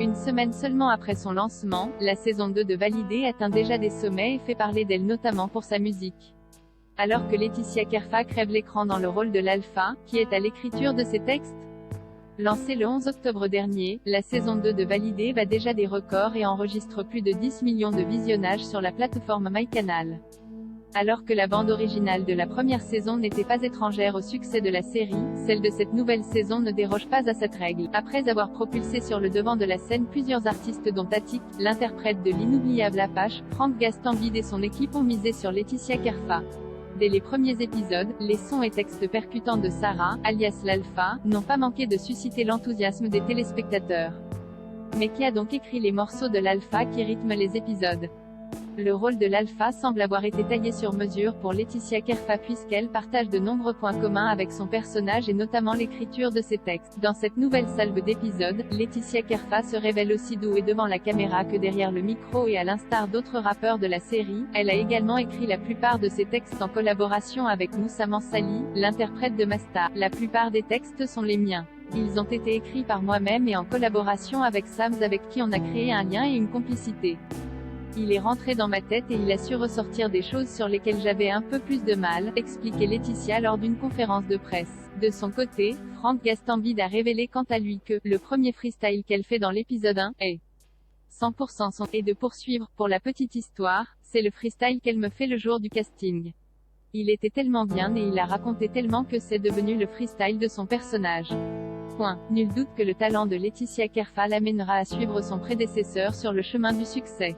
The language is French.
Une semaine seulement après son lancement, la saison 2 de Validé atteint déjà des sommets et fait parler d'elle notamment pour sa musique. Alors que Laetitia Kerfa crève l'écran dans le rôle de l'alpha, qui est à l'écriture de ses textes. Lancée le 11 octobre dernier, la saison 2 de Validé bat déjà des records et enregistre plus de 10 millions de visionnages sur la plateforme MyCanal. Alors que la bande originale de la première saison n'était pas étrangère au succès de la série, celle de cette nouvelle saison ne déroge pas à cette règle. Après avoir propulsé sur le devant de la scène plusieurs artistes dont Attic, l'interprète de l'inoubliable Apache, Franck Gastambide et son équipe ont misé sur Laetitia Kerfa. Dès les premiers épisodes, les sons et textes percutants de Sarah, alias l'Alpha, n'ont pas manqué de susciter l'enthousiasme des téléspectateurs. Mais qui a donc écrit les morceaux de l'Alpha qui rythment les épisodes? Le rôle de l'alpha semble avoir été taillé sur mesure pour Laetitia Kerfa puisqu'elle partage de nombreux points communs avec son personnage et notamment l'écriture de ses textes. Dans cette nouvelle salve d'épisodes, Laetitia Kerfa se révèle aussi douée devant la caméra que derrière le micro et à l'instar d'autres rappeurs de la série, elle a également écrit la plupart de ses textes en collaboration avec Moussa Mansali, l'interprète de Masta. La plupart des textes sont les miens. Ils ont été écrits par moi-même et en collaboration avec Sams avec qui on a créé un lien et une complicité. Il est rentré dans ma tête et il a su ressortir des choses sur lesquelles j'avais un peu plus de mal, expliquait Laetitia lors d'une conférence de presse. De son côté, Franck Gastambide a révélé quant à lui que le premier freestyle qu'elle fait dans l'épisode 1 est 100% son, et de poursuivre. Pour la petite histoire, c'est le freestyle qu'elle me fait le jour du casting. Il était tellement bien et il a raconté tellement que c'est devenu le freestyle de son personnage. Point. Nul doute que le talent de Laetitia Kerfa l'amènera à suivre son prédécesseur sur le chemin du succès.